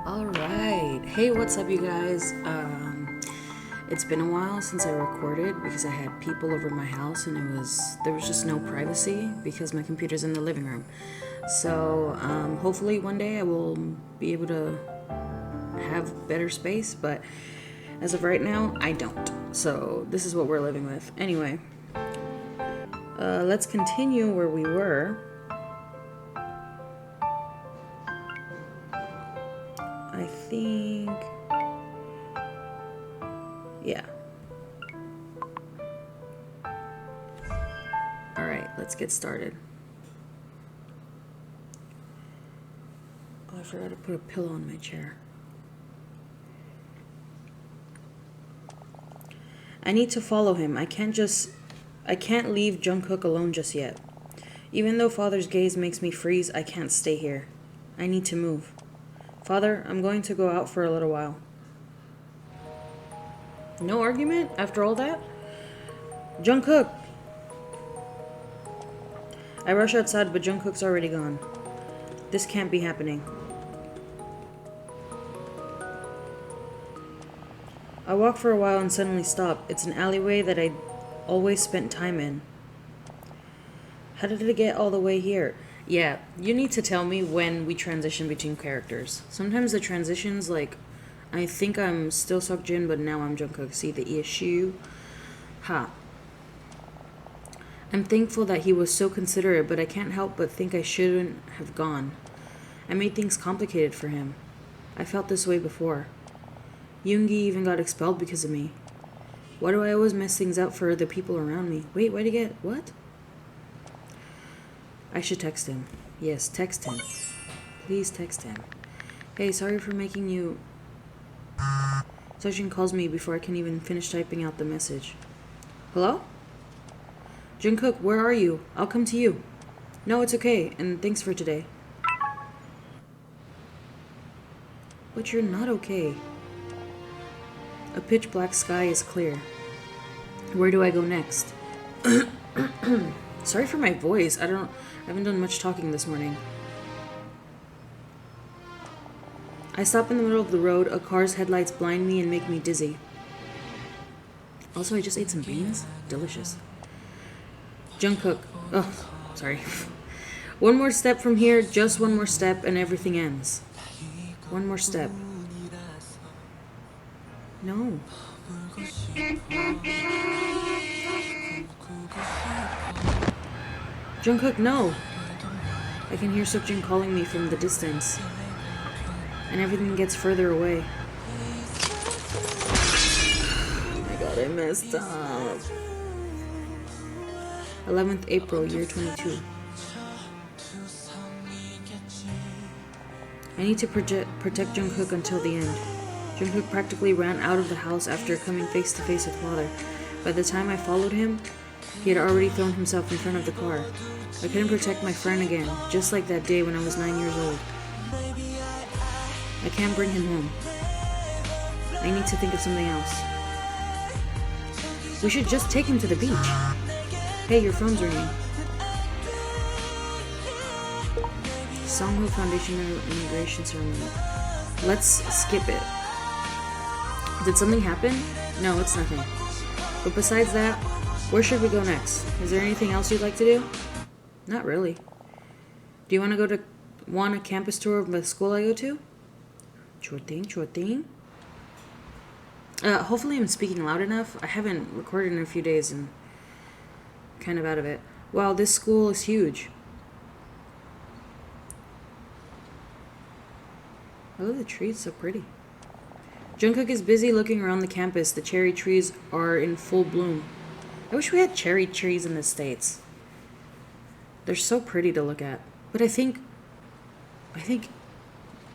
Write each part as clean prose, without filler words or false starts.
Alright, hey, what's up, you guys? It's been a while since I recorded because I had people over my house and there was just no privacy because my computer's in the living room. So, hopefully one day I will be able to have better space, but as of right now, I don't. So, this is what we're living with. Anyway, let's continue where we were. I think... yeah. Alright, let's get started. Oh, I forgot to put a pillow on my chair. I need to follow him. I can't leave Jungkook alone just yet. Even though Father's gaze makes me freeze, I can't stay here. I need to move. Father, I'm going to go out for a little while. No argument after all that? Jungkook! I rush outside, but Jungkook's already gone. This can't be happening. I walk for a while and suddenly stop. It's an alleyway that I always spent time in. How did it get all the way here? Yeah, you need to tell me when we transition between characters. Sometimes the transitions, like, I think I'm still Seokjin, but now I'm Jungkook. See the issue? Ha. I'm thankful that he was so considerate, but I can't help but think I shouldn't have gone. I made things complicated for him. I felt this way before. Yoongi even got expelled because of me. Why do I always mess things up for the people around me? Wait, why'd he get... what? I should text him. Yes, text him. Please text him. Hey, sorry for making you... Sojin calls me before I can even finish typing out the message. Hello? Jungkook, where are you? I'll come to you. No, it's okay, and thanks for today. But you're not okay. A pitch black sky is clear. Where do I go next? Sorry for my voice. I haven't done much talking this morning. I stop in the middle of the road. A car's headlights blind me and make me dizzy. Also, I just ate some beans. Delicious. Jungkook. Oh, sorry. One more step from here, just one more step, and everything ends. One more step. No. Jungkook, no! I can hear Seokjin calling me from the distance. And everything gets further away. Oh my god, I messed up. 11th April, year 22. I need to protect Jungkook until the end. Jungkook practically ran out of the house after coming face to face with Father. By the time I followed him, he had already thrown himself in front of the car. I couldn't protect my friend again, just like that day when I was 9 years old. I can't bring him home. I need to think of something else. We should just take him to the beach. Hey, your phone's ringing. Songho Foundation Immigration Ceremony. Let's skip it. Did something happen? No, it's nothing. But besides that, where should we go next? Is there anything else you'd like to do? Not really. Do you want to want a campus tour of the school I go to? Sure thing, sure thing. Hopefully I'm speaking loud enough. I haven't recorded in a few days and kind of out of it. Wow, this school is huge. I love the trees, so pretty. Jungkook is busy looking around the campus. The cherry trees are in full bloom. I wish we had cherry trees in the States. They're so pretty to look at. But I think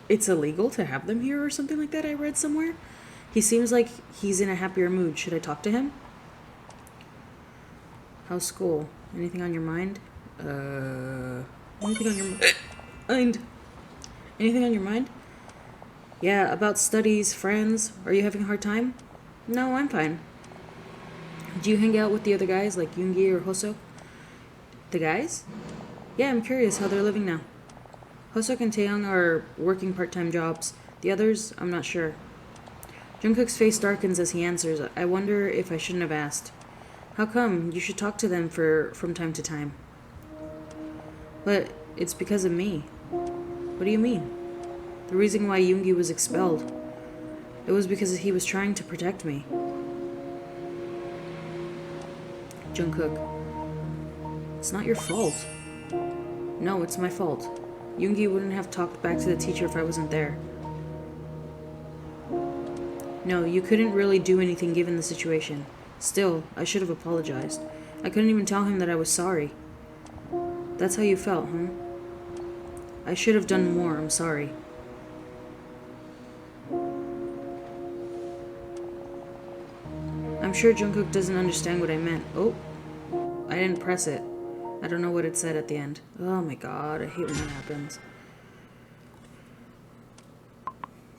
it's illegal to have them here or something like that, I read somewhere. He seems like he's in a happier mood. Should I talk to him? How's school? Anything on your mind? Anything on your mind? Anything on your mind? Yeah, about studies, friends. Are you having a hard time? No, I'm fine. Do you hang out with the other guys like Yoongi or Hoseok? The guys? Yeah, I'm curious how they're living now. Hoseok and Taeyong are working part-time jobs. The others, I'm not sure. Jungkook's face darkens as he answers. I wonder if I shouldn't have asked. How come? You should talk to them from time to time. But it's because of me. What do you mean? The reason why Yoongi was expelled. It was because he was trying to protect me. Jungkook. It's not your fault. No, it's my fault. Yoongi wouldn't have talked back to the teacher if I wasn't there. No, you couldn't really do anything given the situation. Still, I should have apologized. I couldn't even tell him that I was sorry. That's how you felt, huh? I should have done more, I'm sorry. I'm sure Jungkook doesn't understand what I meant. Oh, I didn't press it. I don't know what it said at the end. Oh my god, I hate when that happens.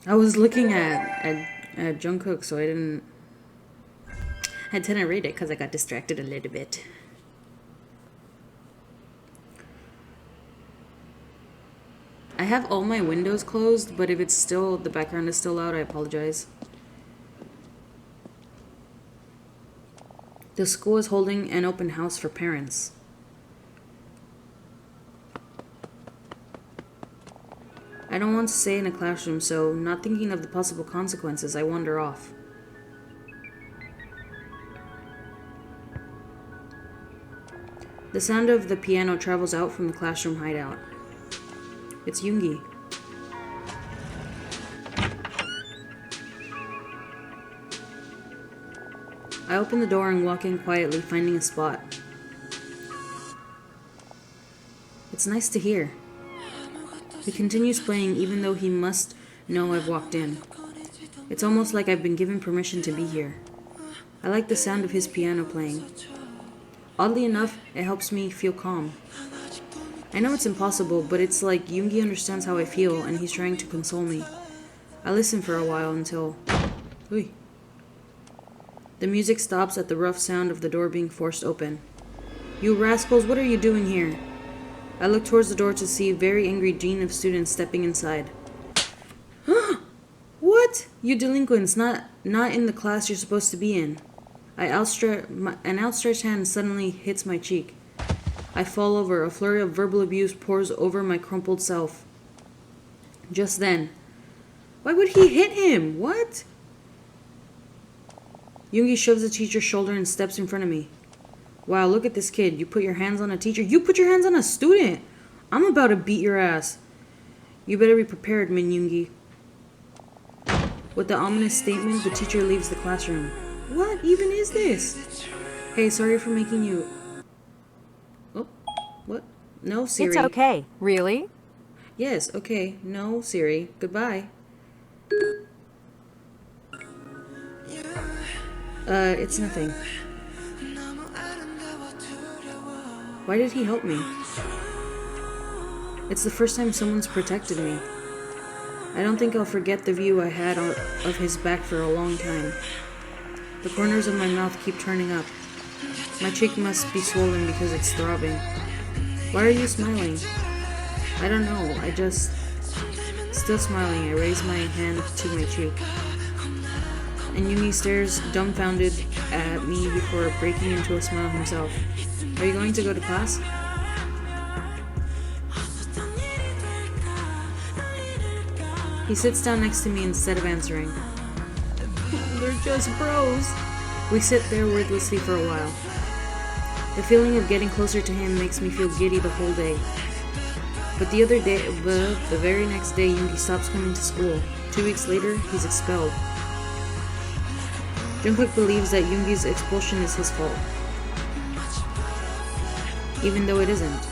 I was looking at Jungkook, so I didn't read it because I got distracted a little bit. I have all my windows closed, but if it's still, the background is still loud, I apologize. The school is holding an open house for parents. I don't want to stay in a classroom, so not thinking of the possible consequences, I wander off. The sound of the piano travels out from the classroom hideout. It's Yoongi. I open the door and walk in quietly, finding a spot. It's nice to hear. He continues playing even though he must know I've walked in. It's almost like I've been given permission to be here. I like the sound of his piano playing. Oddly enough, it helps me feel calm. I know it's impossible, but it's like Yoongi understands how I feel and he's trying to console me. I listen for a while until... Ooh. The music stops at the rough sound of the door being forced open. You rascals, what are you doing here? I look towards the door to see a very angry dean of students stepping inside. What? You delinquents, not in the class you're supposed to be in. An outstretched hand suddenly hits my cheek. I fall over. A flurry of verbal abuse pours over my crumpled self. Just then. Why would he hit him? What? Yoongi shoves the teacher's shoulder and steps in front of me. Wow, look at this kid. You put your hands on a teacher. You put your hands on a student. I'm about to beat your ass. You better be prepared, Min Yoongi. With the ominous statement, the teacher leaves the classroom. What even is this? Hey, sorry for making you... Oh, what? No, Siri. It's okay. Really? Yes, okay. No, Siri. Goodbye. It's nothing. Why did he help me? It's the first time someone's protected me. I don't think I'll forget the view I had of his back for a long time. The corners of my mouth keep turning up. My cheek must be swollen because it's throbbing. Why are you smiling? I don't know, I just... Still smiling, I raise my hand to my cheek. And Yoongi stares dumbfounded at me before breaking into a smile himself. Are you going to go to class? He sits down next to me instead of answering. They're just bros. We sit there wordlessly for a while. The feeling of getting closer to him makes me feel giddy the whole day. But the very next day, Yoongi stops coming to school. 2 weeks later, he's expelled. Jungkook believes that Yoongi's expulsion is his fault. Even though it isn't.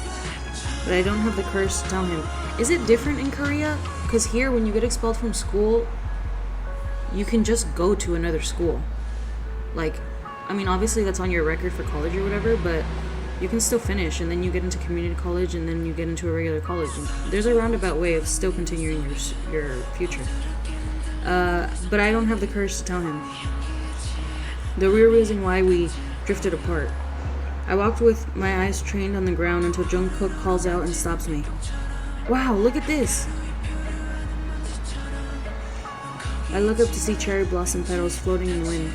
But I don't have the courage to tell him. Is it different in Korea? Because here, when you get expelled from school, you can just go to another school. Like, I mean, obviously that's on your record for college or whatever, but you can still finish, and then you get into community college, and then you get into a regular college. And there's a roundabout way of still continuing your future. But I don't have the courage to tell him. The real reason why we drifted apart. I walked with my eyes trained on the ground until Jungkook calls out and stops me. Wow, look at this! I look up to see cherry blossom petals floating in the wind.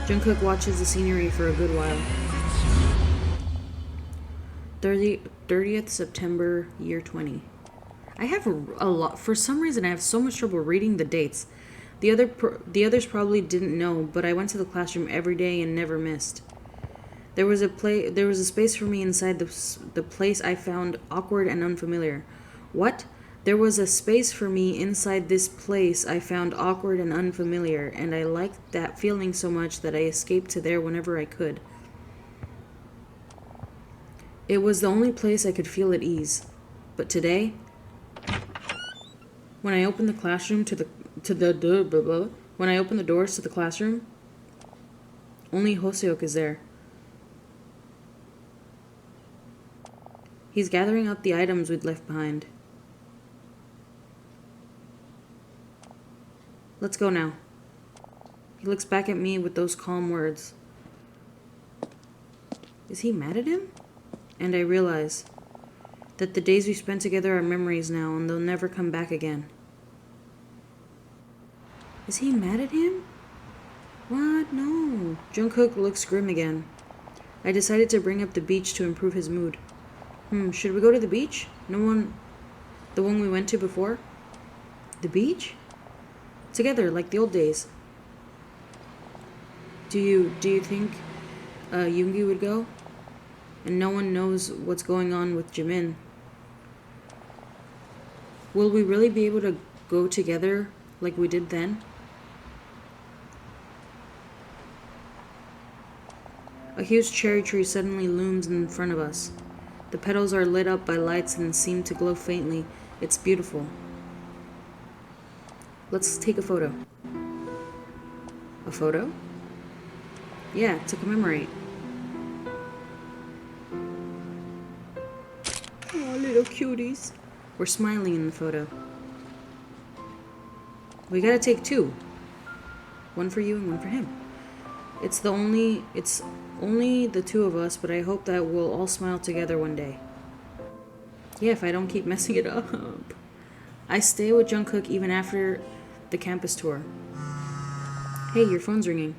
Jungkook watches the scenery for a good while. 30th September, year 20. I have a lot. For some reason, I have so much trouble reading the dates. The others probably didn't know, but I went to the classroom every day and never missed. There was a space for me inside the place I found awkward and unfamiliar. What? There was a space for me inside this place I found awkward and unfamiliar, and I liked that feeling so much that I escaped to there whenever I could. It was the only place I could feel at ease. But today, when I opened the classroom when I opened the doors to the classroom, only Hoseok is there. He's gathering up the items we'd left behind. Let's go now. He looks back at me with those calm words. Is he mad at him? And I realize that the days we spent together are memories now and they'll never come back again. Is he mad at him? What? No. Jungkook looks grim again. I decided to bring up the beach to improve his mood. Should we go to the beach? The one we went to before? The beach? Together, like the old days. Do you think Yoongi would go? And no one knows what's going on with Jimin. Will we really be able to go together like we did then? A huge cherry tree suddenly looms in front of us. The petals are lit up by lights and seem to glow faintly. It's beautiful. Let's take a photo. A photo? Yeah, to commemorate. Oh, little cuties. We're smiling in the photo. We gotta take two. One for you and one for him. It's only the two of us, but I hope that we'll all smile together one day. Yeah, if I don't keep messing it up. I stay with Jungkook even after the campus tour. Hey, your phone's ringing.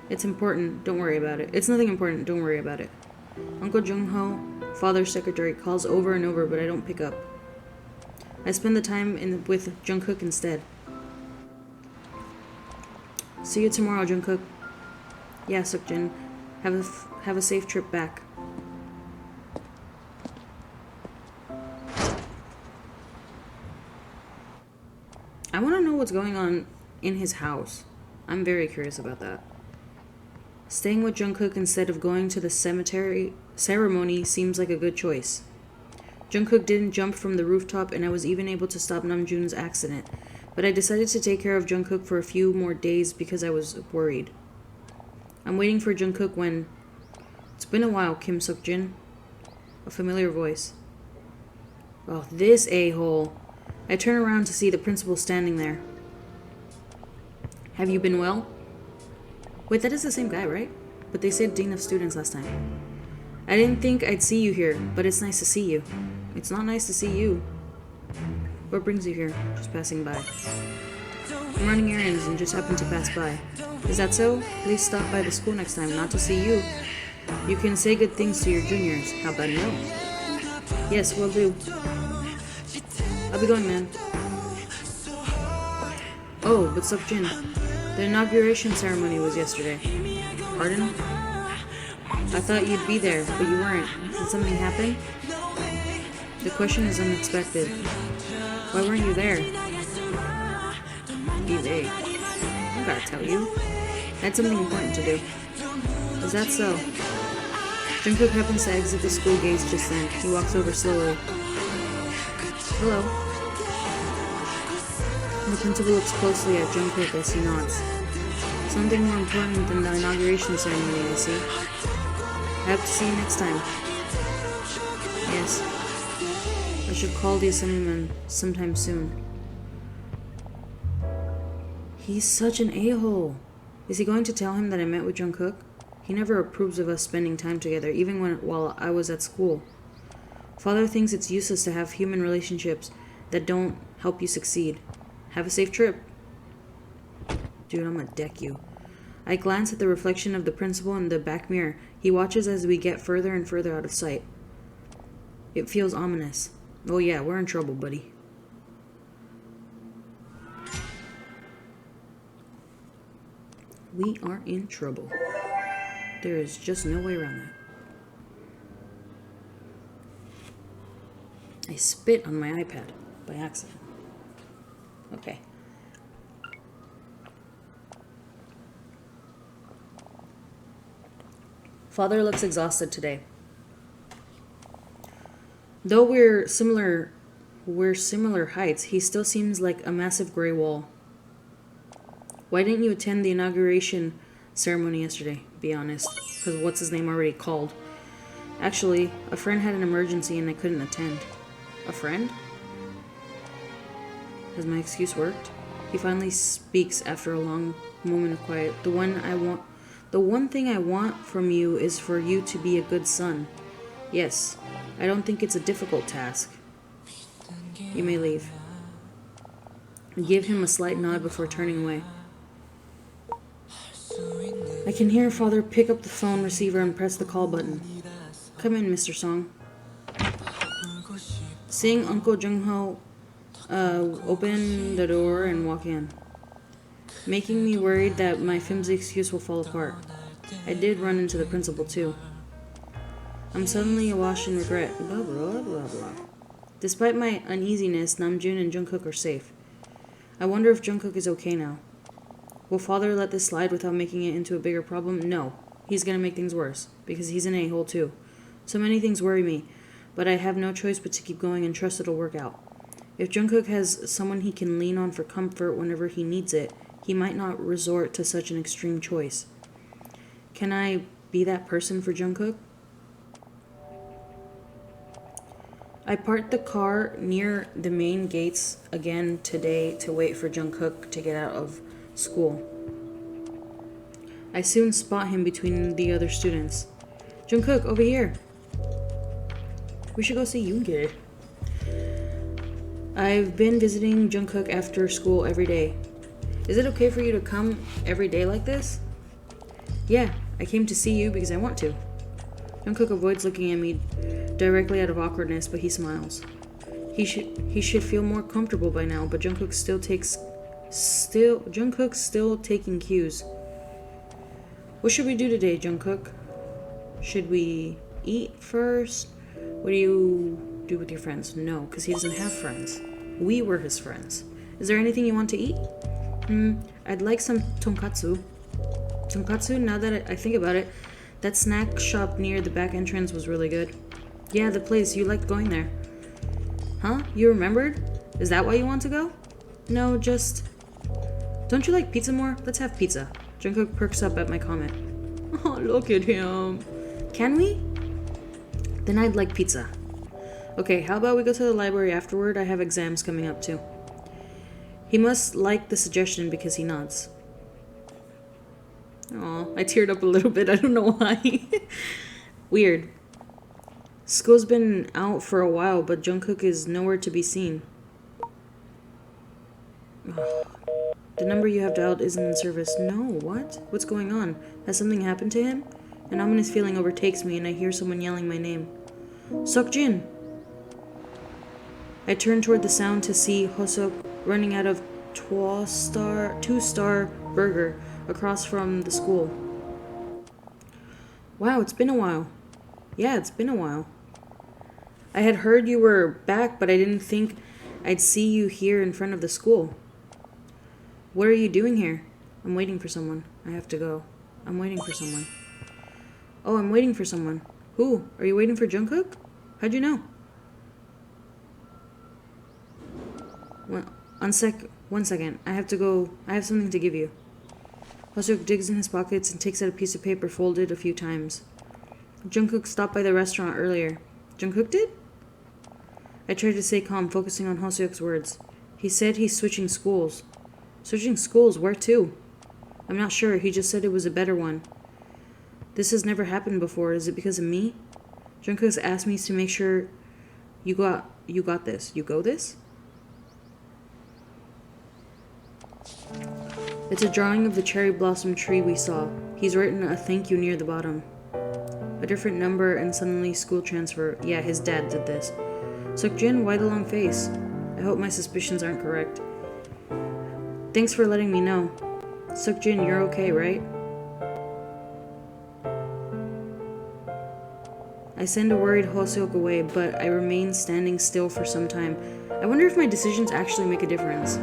It's important. Don't worry about it. It's nothing important. Don't worry about it. Uncle Jungho, father's secretary, calls over and over, but I don't pick up. I spend the time with Jungkook instead. See you tomorrow, Jungkook. Yeah, Seokjin. Have a safe trip back. I want to know what's going on in his house. I'm very curious about that. Staying with Jungkook instead of going to the cemetery ceremony seems like a good choice. Jungkook didn't jump from the rooftop, and I was even able to stop Namjoon's accident. But I decided to take care of Jungkook for a few more days because I was worried. I'm waiting for Jungkook when... It's been a while, Kim Seokjin. A familiar voice. Oh, this a-hole. I turn around to see the principal standing there. Have you been well? Wait, that is the same guy, right? But they said Dean of Students last time. I didn't think I'd see you here, but it's nice to see you. It's not nice to see you. What brings you here? Just passing by. I'm running errands and just happened to pass by. Is that so? Please stop by the school next time, not to see you. You can say good things to your juniors. How about no? Yes, will do. I'll be going, man. Oh, but Seokjin, the inauguration ceremony was yesterday. Pardon? I thought you'd be there, but you weren't. Did something happen? The question is unexpected. Why weren't you there? Be vague. I gotta tell you. I had something important to do. Is that so? Jungkook happens to exit the school gates just then. He walks over slowly. Hello. The principal looks closely at Jungkook as he nods. Something more important than the inauguration ceremony, I see. I hope to see you next time. Yes. I should call the assemblyman sometime soon. He's such an a-hole. Is he going to tell him that I met with Jungkook? He never approves of us spending time together, even while I was at school. Father thinks it's useless to have human relationships that don't help you succeed. Have a safe trip. Dude, I'm gonna deck you. I glance at the reflection of the principal in the back mirror. He watches as we get further and further out of sight. It feels ominous. Oh yeah, we're in trouble, buddy. We are in trouble. There is just no way around that. I spit on my iPad by accident. Okay. Father looks exhausted today. Though we're similar heights, he still seems like a massive gray wall. Why didn't you attend the inauguration ceremony yesterday? Be honest, because what's his name already called. Actually, a friend had an emergency and I couldn't attend. A friend? Has my excuse worked? He finally speaks after a long moment of quiet. The one thing I want from you is for you to be a good son. Yes, I don't think it's a difficult task. You may leave. I give him a slight nod before turning away. I can hear Father pick up the phone receiver and press the call button. Come in, Mr. Song. Seeing Uncle Jungho open the door and walk in, making me worried that my flimsy excuse will fall apart. I did run into the principal too. I'm suddenly awash in regret. Blah blah blah blah. Despite my uneasiness, Namjoon and Jungkook are safe. I wonder if Jungkook is okay now. Will Father let this slide without making it into a bigger problem? No. He's gonna make things worse, because he's an a-hole too. So many things worry me, but I have no choice but to keep going and trust it'll work out. If Jungkook has someone he can lean on for comfort whenever he needs it, he might not resort to such an extreme choice. Can I be that person for Jungkook? I parked the car near the main gates again today to wait for Jungkook to get out of school. I soon spot him between the other students. Jungkook, over here. We should go see Yoongi. I've been visiting Jungkook after school every day. Is it okay for you to come every day like this? Yeah, I came to see you because I want to. Jungkook avoids looking at me directly out of awkwardness, but he smiles. He should feel more comfortable by now, but Jungkook's still taking cues. What should we do today, Jungkook? Should we eat first? What do you do with your friends? No, because he doesn't have friends. We were his friends. Is there anything you want to eat? I'd like some tonkatsu. Tonkatsu, now that I think about it, that snack shop near the back entrance was really good. Yeah, the place. You liked going there. Huh? You remembered? Is that why you want to go? No, just... Don't you like pizza more? Let's have pizza. Jungkook perks up at my comment. Oh, look at him. Can we? Then I'd like pizza. Okay, how about we go to the library afterward? I have exams coming up too. He must like the suggestion because he nods. Aw, I teared up a little bit. I don't know why. Weird. School's been out for a while, but Jungkook is nowhere to be seen. Ugh. The number you have dialed isn't in service. No, what? What's going on? Has something happened to him? An ominous feeling overtakes me and I hear someone yelling my name. Seokjin! I turn toward the sound to see Hoseok running out of two-star burger across from the school. Wow, it's been a while. Yeah, it's been a while. I had heard you were back, but I didn't think I'd see you here in front of the school. What are you doing here? I'm waiting for someone. I have to go. I'm waiting for someone. Oh, I'm waiting for someone. Who? Are you waiting for Jungkook? How'd you know? One second. I have to go. I have something to give you. Hoseok digs in his pockets and takes out a piece of paper folded a few times. Jungkook stopped by the restaurant earlier. Jungkook did? I tried to stay calm, focusing on Hoseok's words. He said he's switching schools. Switching schools? Where to? I'm not sure. He just said it was a better one. This has never happened before. Is it because of me? Jungkook's asked me to make sure you got this. You go this? It's a drawing of the cherry blossom tree we saw. He's written a thank you near the bottom. A different number and suddenly school transfer. Yeah, his dad did this. Seokjin, why the long face? I hope my suspicions aren't correct. Thanks for letting me know. Seokjin, you're okay, right? I send a worried Hoseok away, but I remain standing still for some time. I wonder if my decisions actually make a difference.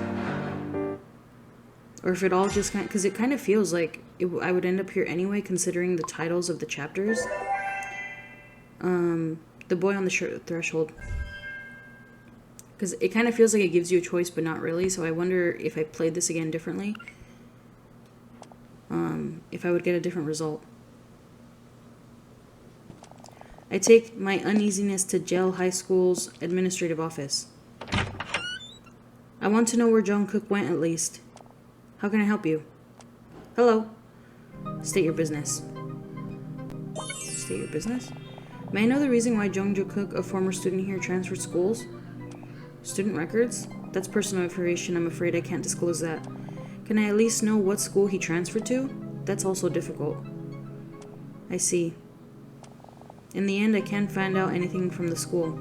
Or if it all just kind of, because it kind of feels like I would end up here anyway, considering the titles of the chapters. The boy on the threshold. Because it kind of feels like it gives you a choice, but not really. So I wonder if I played this again differently, if I would get a different result. I take my uneasiness to Jeil High School's administrative office. I want to know where Jungkook went at least. How can I help you? Hello. State your business. State your business? May I know the reason why Jungkook, a former student here, transferred schools? Student records? That's personal information. I'm afraid I can't disclose that. Can I at least know what school he transferred to? That's also difficult. I see. In the end, I can't find out anything from the school.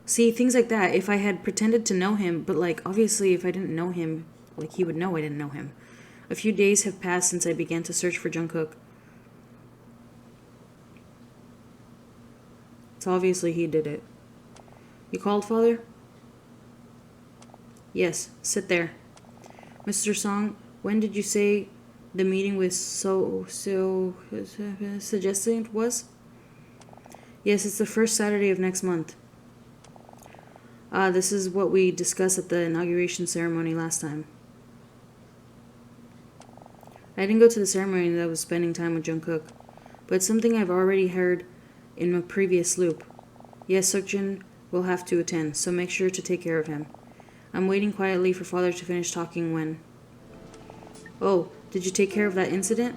See, things like that. If I had pretended to know him, but like, obviously, if I didn't know him, like, he would know I didn't know him. A few days have passed since I began to search for Jungkook. So obviously he did it. You called, Father? Yes, sit there. Mr. Song, when did you say the meeting with suggested was? Yes, it's the first Saturday of next month. This is what we discussed at the inauguration ceremony last time. I didn't go to the ceremony that I was spending time with Jungkook, but it's something I've already heard in my previous loop. Yes, Seokjin will have to attend, so make sure to take care of him. I'm waiting quietly for Father to finish talking when... Oh, did you take care of that incident?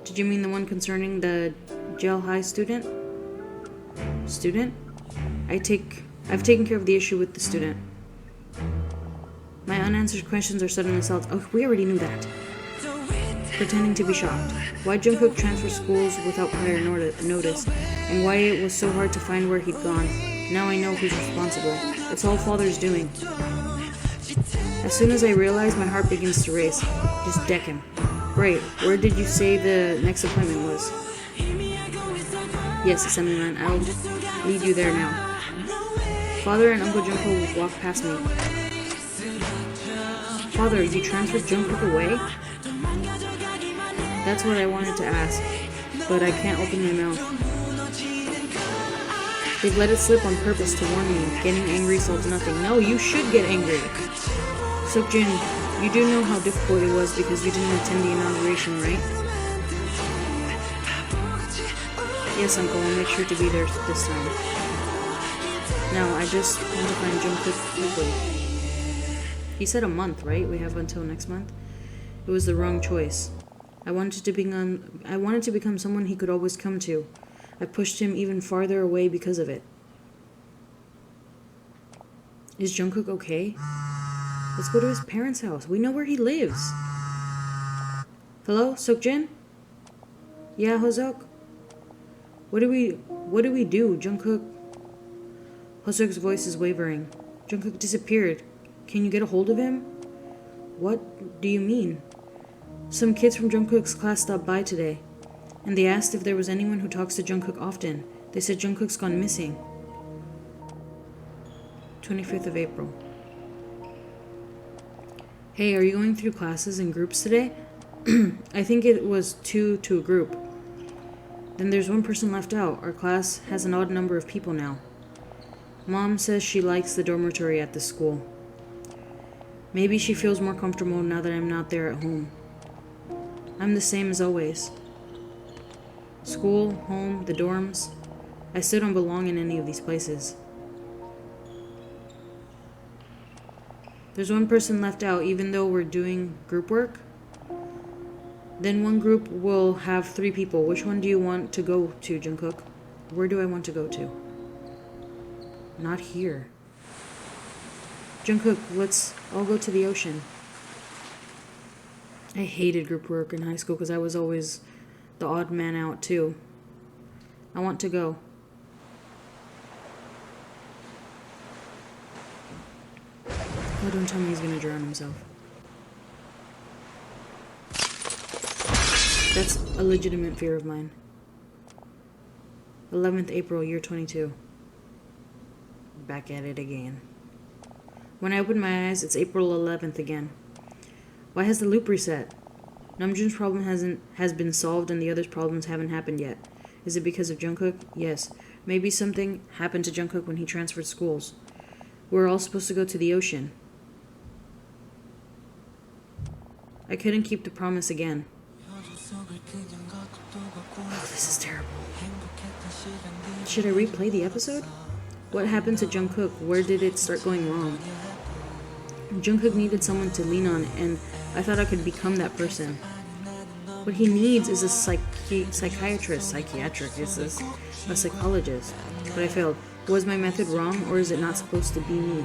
Did you mean the one concerning the Jeil High student? Student? I've taken care of the issue with the student. My unanswered questions are suddenly solved. Oh, we already knew that. Pretending to be shocked. Why Jungkook transferred schools without prior notice, and why it was so hard to find where he'd gone. Now I know who's responsible. It's all Father's doing. As soon as I realize, my heart begins to race. Just deck him. Great. Where did you say the next appointment was? Yes, Assemblyman. I'll lead you there now. Father and Uncle Jungkook walk past me. Father, you transferred Jungkook away? That's what I wanted to ask, but I can't open my mouth. They've let it slip on purpose to warn me. Getting angry solves nothing. No, you should get angry. Seokjin, you do know how difficult it was because you didn't attend the inauguration, right? Yes, Uncle, I'll make sure to be there this time. No, I just want to find Jungkook quickly. He said a month, right? We have until next month. It was the wrong choice. I wanted to become someone he could always come to. I pushed him even farther away because of it. Is Jungkook okay? Let's go to his parents' house. We know where he lives. Hello, Seokjin? Yeah, Hoseok? What do we do, Jungkook? Hoseok's voice is wavering. Jungkook disappeared. Can you get a hold of him? What do you mean? Some kids from Jungkook's class stopped by today, and they asked if there was anyone who talks to Jungkook often. They said Jungkook's gone missing. 25th of April. Hey, are you going through classes in groups today? I think it was 2 to a group. Then there's one person left out. Our class has an odd number of people now. Mom says she likes the dormitory at the school. Maybe she feels more comfortable now that I'm not there at home. I'm the same as always. School, home, the dorms. I still don't belong in any of these places. There's one person left out even though we're doing group work. Then one group will have 3 people. Which one do you want to go to, Jungkook? Where do I want to go to? Not here. Jungkook, let's all go to the ocean. I hated group work in high school because I was always the odd man out too. I want to go. Oh, don't tell me he's gonna drown himself. That's a legitimate fear of mine. 11th April, year 22. Back at it again. When I open my eyes, it's April 11th again. Why has the loop reset? Namjoon's problem has been solved and the others' problems haven't happened yet. Is it because of Jungkook? Yes. Maybe something happened to Jungkook when he transferred schools. We're all supposed to go to the ocean. I couldn't keep the promise again. Oh, this is terrible. Should I replay the episode? What happened to Jungkook? Where did it start going wrong? Jungkook needed someone to lean on, and I thought I could become that person. What he needs is a psychiatrist, a psychologist. But I failed. Was my method wrong, or is it not supposed to be me?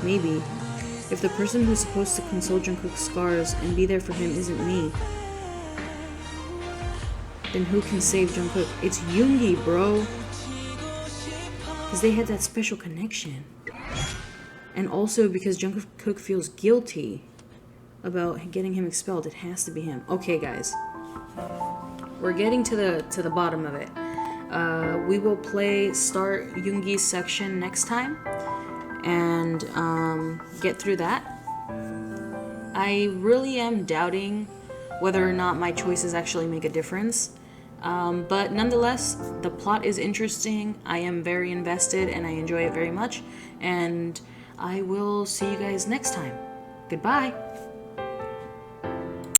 Maybe. If the person who's supposed to console Jungkook's scars and be there for him isn't me, then who can save Jungkook? It's Yoongi, bro. Because they had that special connection. And also because Jungkook feels guilty about getting him expelled. It has to be him. Okay, guys. We're getting to the bottom of it. We will start Yoongi's section next time. And get through that. I really am doubting whether or not my choices actually make a difference. But nonetheless, the plot is interesting. I am very invested and I enjoy it very much. And I will see you guys next time. Goodbye.